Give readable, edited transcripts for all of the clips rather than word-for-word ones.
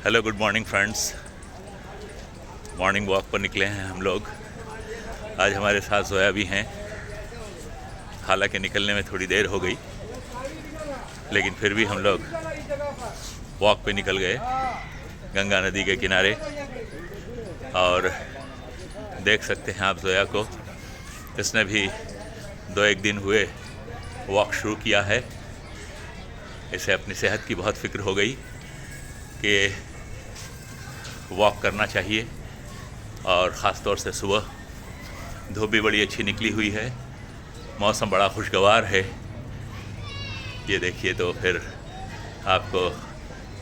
Hello, good morning friends. Morning walk पर निकले हैं हम लोग। आज हमारे साथ जोया भी हैं। हालांकि निकलने में थोड़ी देर हो गई, लेकिन फिर भी हम लोग वॉक पे निकल गए गंगा नदी के किनारे। और देख सकते हैं आप जोया को, इसने भी 2-1 दिन हुए वॉक शुरू किया है। इसे अपनी सेहत की बहुत फिक्र हो गई कि वॉक करना चाहिए, और ख़ास तौर से सुबह। धूप भी बड़ी अच्छी निकली हुई है, मौसम बड़ा खुशगवार है। ये देखिए, तो फिर आपको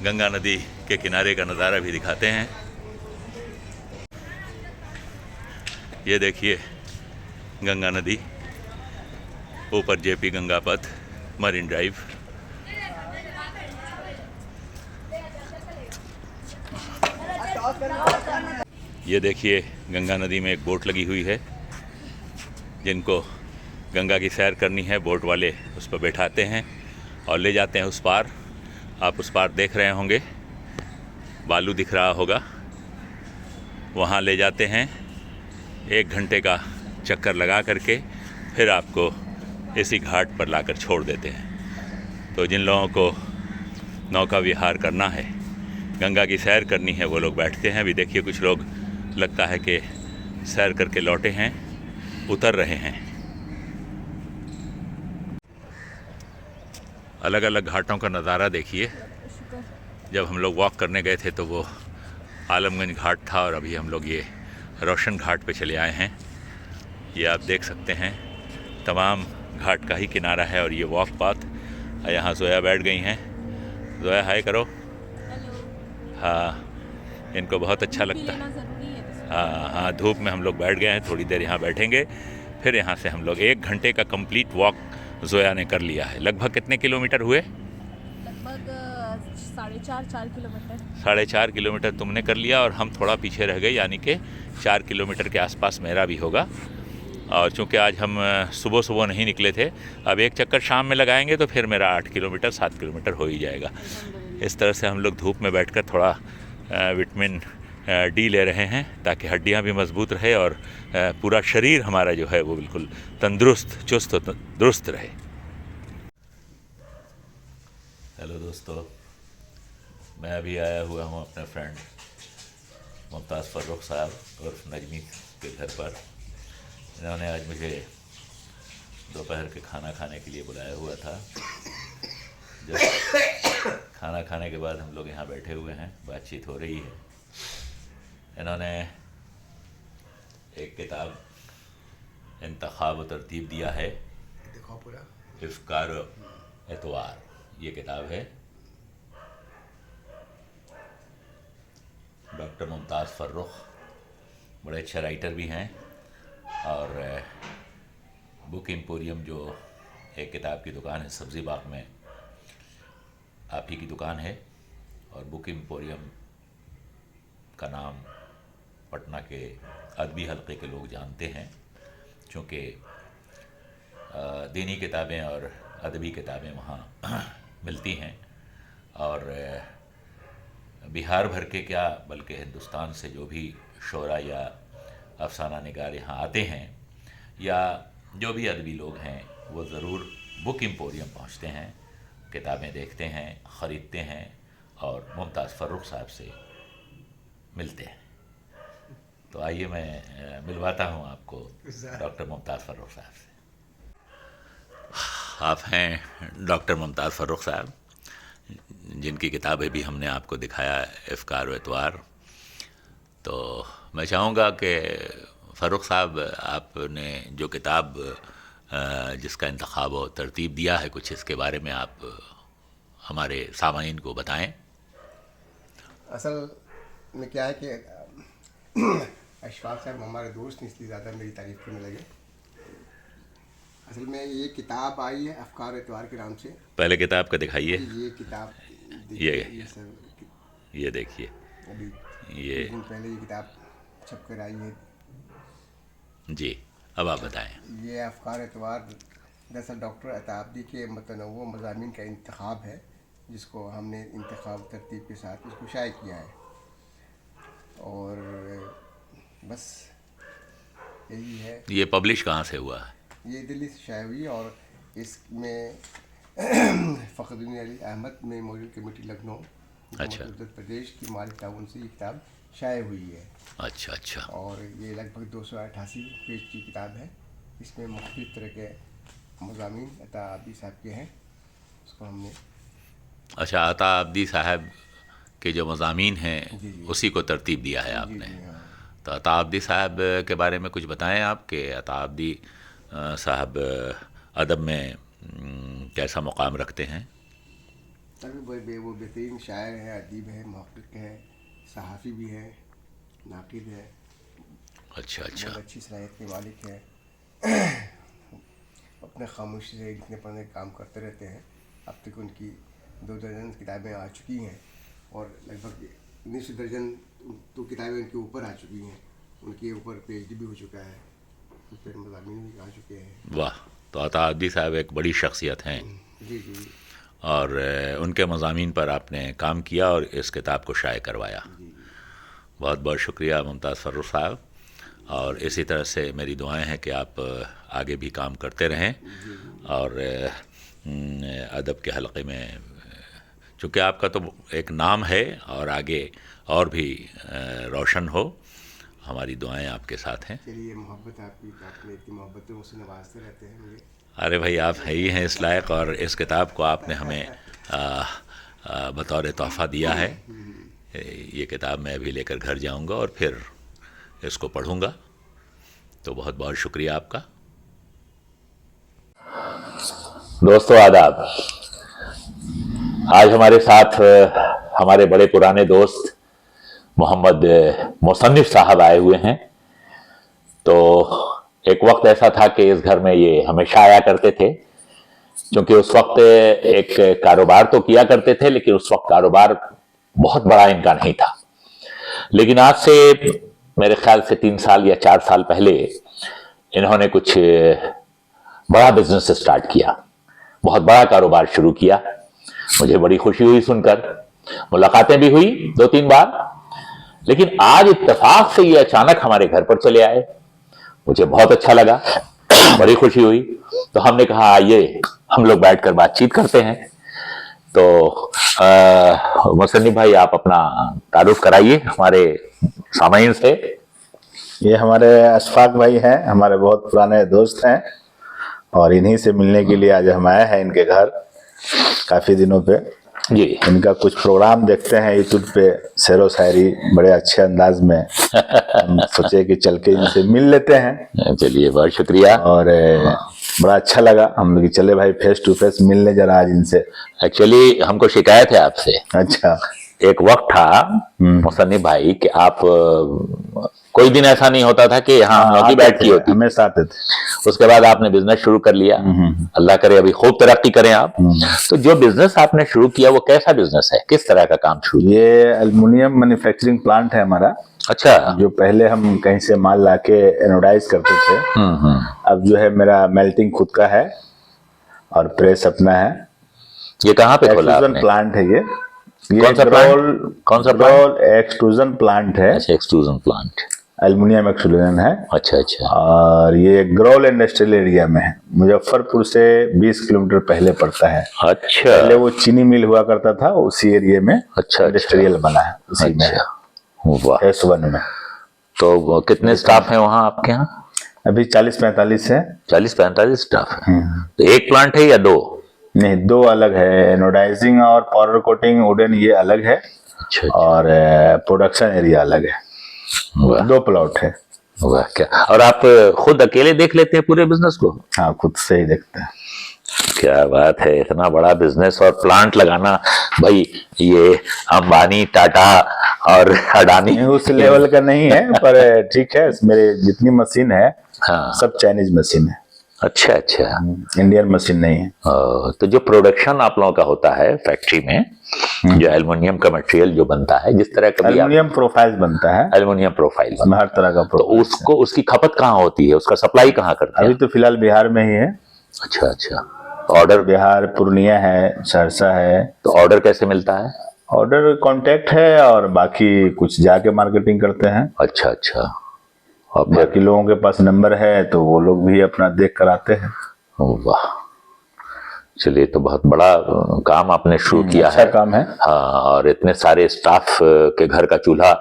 गंगा नदी के किनारे का नज़ारा भी दिखाते हैं। ये देखिए गंगा नदी, ऊपर जेपी गंगा पथ, मरीन ड्राइव। ये देखिए गंगा नदी में एक बोट लगी हुई है। जिनको गंगा की सैर करनी है, बोट वाले उस पर बैठाते हैं और ले जाते हैं उस पार। आप उस पार देख रहे होंगे, बालू दिख रहा होगा, वहाँ ले जाते हैं। 1 घंटे का चक्कर लगा करके फिर आपको इसी घाट पर लाकर छोड़ देते हैं। तो जिन लोगों को नौका विहार करना है, गंगा की सैर करनी है, वो लोग बैठते हैं। अभी देखिए कुछ लोग लगता है कि सैर करके लौटे हैं, उतर रहे हैं। अलग अलग घाटों का नज़ारा देखिए। जब हम लोग वॉक करने गए थे तो वो आलमगंज घाट था, और अभी हम लोग ये रोशन घाट पे चले आए हैं। ये आप देख सकते हैं, तमाम घाट का ही किनारा है और ये वॉक पाथ। यहाँ जोया बैठ गई हैं। जोया हाय करो। हाँ, इनको बहुत अच्छा लगता है। हाँ हाँ, धूप में हम लोग बैठ गए हैं, थोड़ी देर यहाँ बैठेंगे, फिर यहाँ से हम लोग 1 घंटे का कंप्लीट वॉक जोया ने कर लिया है। लगभग कितने किलोमीटर हुए? लगभग 4.5 किलोमीटर। 4.5 किलोमीटर तुमने कर लिया, और हम थोड़ा पीछे रह गए, यानी कि 4 किलोमीटर के आसपास मेरा भी होगा। और चूँकि आज हम सुबह सुबह नहीं निकले थे, अब एक चक्कर शाम में लगाएंगे तो फिर मेरा 8 किलोमीटर 7 किलोमीटर हो ही जाएगा। इस तरह से हम लोग धूप में बैठकर थोड़ा विटामिन डी ले रहे हैं, ताकि हड्डियां भी मजबूत रहे और पूरा शरीर हमारा जो है वो बिल्कुल तंदुरुस्त, चुस्त दुरुस्त रहे। हेलो दोस्तों, मैं अभी आया हुआ हूँ अपने फ्रेंड मुमताज़ फ़र्रुख साहब और नजमी के घर पर। इन्होंने आज मुझे दोपहर के खाना खाने के लिए बुलाया हुआ था। जब खाना खाने के बाद हम लोग यहाँ बैठे हुए हैं, बातचीत हो रही है। इन्होंने एक किताब इंतखाब व तरतीब दिया है, इफ़्कार एतवार। ये किताब है डॉक्टर मुमताज़ फ़र्रुख, बड़े अच्छे राइटर भी हैं। और बुक एम्पोरियम जो एक किताब की दुकान है सब्ज़ी बाग में, आप ही की दुकान है। और बुक एम्पोरियम का नाम पटना के अदबी हल्के के लोग जानते हैं, क्योंकि दीनी किताबें और अदबी किताबें वहाँ मिलती हैं। और बिहार भर के क्या, बल्कि हिंदुस्तान से जो भी शोरा या अफसाना निगार यहाँ आते हैं, या जो भी अदबी लोग हैं, वो ज़रूर बुक एम्पोरियम पहुँचते हैं, किताबें देखते हैं, ख़रीदते हैं और मुमताज़ फ़र्रुख साहब से मिलते हैं। तो आइए मैं मिलवाता हूँ आपको डॉक्टर मुमताज़ फ़र्रुख साहब से। आप हैं डॉक्टर मुमताज़ फ़र्रुख साहब, जिनकी किताबें भी हमने आपको दिखाया, इफ़्कार व एतवार। तो मैं चाहूँगा कि फ़र्रुख साहब, आपने जो किताब जिसका इंतखाब और तरतीब दिया है, कुछ इसके बारे में आप हमारे सामाईन को बताएं। असल में क्या है कि अशफाक साहब हमारे दोस्त, इसलिए ज़्यादा मेरी तारीफ़ करने लगे। असल में ये किताब आई है अफ़कार एतवार के नाम से। पहले किताब का दिखाइए। ये किताब ये देखिए, अभी ये 2 दिन पहले ये किताब छप कर आई है जी। अब आप बताएं। ये अफ़कार एतवार दरअसल डॉक्टर अताब्दी के मतनव्वु मज़ामीन का इंतखाब है, जिसको हमने इंतखाब तरतीब के साथ उसको शाये किया है। और बस यही है। ये पब्लिश कहाँ से हुआ है? ये दिल्ली से शाये हुई और इसमें फ़खरुद्दीन अली अहमद मेमोरियल कमेटी लखनऊ, अच्छा। उत्तर प्रदेश की माली ताउन से ये किताब शाये हुई है। अच्छा अच्छा। और ये लगभग 288 पेज की किताब है। इसमें मुख्तलिफ तरह के मज़ामीन अता अब्दी साहब के हैं, उसको हमने। अच्छा, अता अब्दी साहब के जो मज़ामीन हैं जी, जी। उसी को तरतीब दिया है आपने। जी, हाँ। तो अता अब्दी साहब के बारे में कुछ बताएं आप कि अता अब्दी साहब अदब में कैसा मुकाम रखते हैं? सभी वो बेहतरीन शायर है, अदीब है, मुहक्किक है, सहाफ़ी भी है, नाक़िद है। अच्छा अच्छा। बहुत अच्छी सलाहियत के मालिक है। अपने खामोशी से लिखने पढ़ने का काम करते रहते हैं। अब तक उनकी 2 दर्जन किताबें आ चुकी हैं और लगभग 19 दर्जन तो किताबें उनके ऊपर आ चुकी हैं। उनके ऊपर PhD भी हो चुका है, फिर मज़ामीन भी आ चुके हैं। वाह! तो अता अब्दी साहब एक बड़ी शख्सियत हैं। जी जी और उनके मज़ामीन पर आपने काम किया और इस किताब को शाये करवाया। जी। बहुत बहुत शुक्रिया मुमताज़ फ़र्रुख साहब, और इसी तरह से मेरी दुआएं हैं कि आप आगे भी काम करते रहें और अदब के हलक़े में, चूँकि आपका तो एक नाम है और आगे और भी रोशन हो, हमारी दुआएं आपके साथ हैं। चलिए, मोहब्बत आपकी, आपने इतनी मोहब्बतों से नवाजते रहते हैं मुझे। अरे भाई, आप है ही हैं इस लायक, और इस किताब को आपने हमें बतौर तोहफ़ा दिया है। ये किताब मैं अभी लेकर घर जाऊंगा और फिर इसको पढ़ूंगा। तो बहुत बहुत शुक्रिया आपका। दोस्तों आदाब। आज हमारे साथ हमारे बड़े पुराने दोस्त मोहम्मद मुसन्निफ साहब आए हुए हैं। तो एक वक्त ऐसा था कि इस घर में ये हमेशा आया करते थे, क्योंकि उस वक्त एक कारोबार तो किया करते थे, लेकिन उस वक्त कारोबार बहुत बड़ा इनका नहीं था। लेकिन आज से मेरे ख्याल से 3 साल या 4 साल पहले इन्होंने कुछ बड़ा बिजनेस स्टार्ट किया, बहुत बड़ा कारोबार शुरू किया। मुझे बड़ी खुशी हुई सुनकर, मुलाकातें भी हुई 2-3 बार, लेकिन आज इत्तेफाक से ये अचानक हमारे घर पर चले आए। मुझे बहुत अच्छा लगा, बड़ी खुशी हुई। तो हमने कहा आइए हम लोग बैठकर बातचीत करते हैं। तो मुसन्निफ भाई, आप अपना तारुफ कराइए हमारे सामाईन से। ये हमारे अशफाक भाई हैं, हमारे बहुत पुराने दोस्त हैं, और इन्हीं से मिलने के लिए आज हम आए हैं इनके घर काफ़ी दिनों पे। जी। इनका कुछ प्रोग्राम देखते हैं यूट्यूब पे, शेरो शायरी बड़े अच्छे अंदाज में। हम सोचे कि चल के इनसे मिल लेते हैं। चलिए, बहुत शुक्रिया। और बड़ा अच्छा लगा, हम लोग चले भाई फेस टू फेस मिलने जरा आज इनसे। एक्चुअली हमको शिकायत है आपसे। अच्छा। एक वक्त था मुसन्निफ भाई कि आप कोई दिन ऐसा नहीं होता था कि यहाँ हम लोग की बैठकी होती, हमेशा आते थे। उसके बाद आपने बिजनेस शुरू कर लिया। अल्लाह करे अभी खूब तरक्की करें आप। तो जो बिजनेस आपने शुरू किया वो कैसा बिजनेस है, किस तरह का काम शुरू? ये एल्युमिनियम मैन्युफैक्चरिंग प्लांट है हमारा। अच्छा। जो पहले हम कहीं से माल लाके एनोडाइज करते थे, अब जो है मेरा मेल्टिंग खुद का है और प्रेस अपना है। ये कहाँ पे खोला आपने? प्लांट है ये। कौन सा प्लांट? कौन सा प्लांट? एक्सट्रूजन प्लांट है। अच्छा, एक्सट्रूजन प्लांट, एल्युमिनियम एक्सट्रूजन है। अच्छा अच्छा। और ये ग्रोल इंडस्ट्रियल एरिया में है, मुजफ्फरपुर से 20 किलोमीटर पहले पड़ता है। अच्छा। पहले वो चीनी मिल हुआ करता था, उसी एरिया में अच्छा इंडस्ट्रियल बना है, उसी में है। वाह। S1 में। तो कितने स्टाफ हैं वहाँ आपके यहाँ? अभी 40-45 है। 40-45 स्टाफ है। तो एक प्लांट है या 2? नहीं, 2 अलग है। एनोडाइजिंग और पाउडर कोटिंग वुडन ये अलग है। अच्छा। और प्रोडक्शन एरिया अलग है। 2 प्लॉट है। वाह, क्या! और आप खुद अकेले देख लेते हैं पूरे बिजनेस को? हाँ, खुद से ही देखते हैं। क्या बात है, इतना बड़ा बिजनेस और प्लांट लगाना। भाई ये अंबानी, टाटा और अडानी उस लेवल का नहीं है, पर ठीक है। मेरे जितनी मशीन है, हाँ, सब चाइनीज मशीन है। अच्छा अच्छा। इंडियन मशीन नहीं है। तो जो प्रोडक्शन आप लोगों का होता है फैक्ट्री में, जो एल्युमिनियम का मटेरियल जो बनता है, जिस तरह का एल्युमिनियम प्रोफाइल बनता है। एल्युमिनियम प्रोफाइल इसमें हर तरह का तो उसको, उसकी खपत कहाँ होती है, उसका सप्लाई कहाँ करते हैं? अभी तो फिलहाल बिहार में ही है। अच्छा अच्छा। ऑर्डर बिहार पूर्णिया है, सहरसा है। तो ऑर्डर कैसे मिलता है? ऑर्डर कांटेक्ट है और बाकी कुछ जाके मार्केटिंग करते हैं। अच्छा अच्छा। और बाकी लोगों के पास नंबर है तो वो लोग भी अपना देख कर आते हैं। वाह, चलिए, तो बहुत बड़ा काम आपने शुरू किया अच्छा है। काम है। हाँ, और इतने सारे स्टाफ के घर का चूल्हा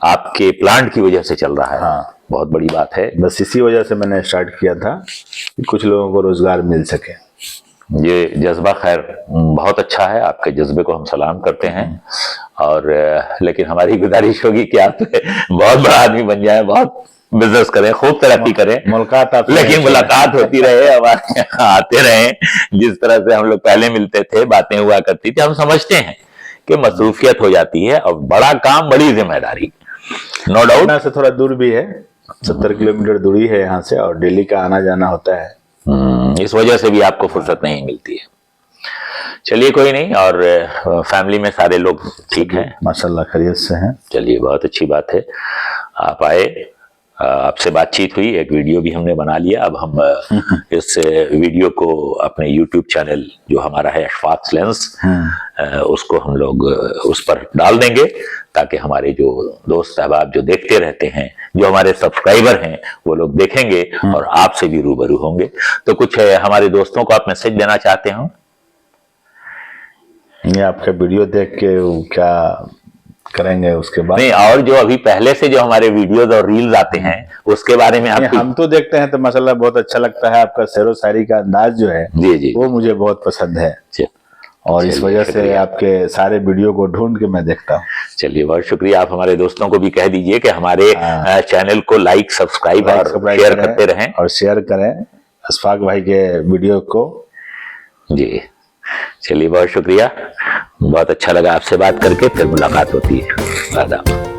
आपके प्लांट की वजह से चल रहा है। हाँ, बहुत बड़ी बात है। बस इसी वजह से मैंने स्टार्ट किया था कि कुछ लोगों को रोजगार मिल सके। ये जज्बा खैर बहुत अच्छा है, आपके जज्बे को हम सलाम करते हैं। और लेकिन हमारी गुजारिश होगी कि आप बहुत बड़ा आदमी बन जाए, बहुत बिजनेस करें, खूब तरक्की करें, मुलाकात आपसे लेकिन मुलाकात होती रहे, हमारे यहाँ आते रहे। जिस तरह से हम लोग पहले मिलते थे, बातें हुआ करती थी, हम समझते हैं कि मसरूफियत हो जाती है और बड़ा काम, बड़ी जिम्मेदारी, नो डाउट। पटना से थोड़ा दूर भी है, 70 किलोमीटर दूरी है यहाँ से, और डेली का आना जाना होता है। इस वजह से भी आपको फुर्सत नहीं मिलती है। चलिए, कोई नहीं। और फैमिली में सारे लोग ठीक हैं? माशाल्लाह खैरियत से हैं। चलिए, बहुत अच्छी बात है। आप आए, आपसे बातचीत हुई, एक वीडियो भी हमने बना लिया। अब हम इस वीडियो को अपने YouTube चैनल जो हमारा है अशफाक लेंस, उसको हम लोग उस पर डाल देंगे, ताकि हमारे जो दोस्त अहबाब जो देखते रहते हैं, जो हमारे सब्सक्राइबर हैं, वो लोग देखेंगे और आपसे भी रूबरू होंगे। तो कुछ हमारे दोस्तों को आप मैसेज देना चाहते हो? ये आपका वीडियो देख के वो क्या करेंगे उसके बाद? नहीं, और जो अभी पहले से जो हमारे वीडियोस और रील्स आते हैं, उसके बारे में आप हम तो देखते हैं तो माशाल्लाह बहुत अच्छा लगता है। आपका शेरो शायरी का अंदाज जो है जी जी वो मुझे बहुत पसंद है, और इस वजह से आपके सारे वीडियो को ढूंढ के मैं देखता हूँ। चलिए, बहुत शुक्रिया। आप हमारे दोस्तों को भी कह दीजिए कि हमारे चैनल को लाइक, सब्सक्राइब और शेयर करते रहें, और शेयर करें अशफाक भाई के वीडियो को। जी, चलिए, बहुत शुक्रिया। बहुत अच्छा लगा आपसे बात करके। फिर मुलाकात होती है। आदाब।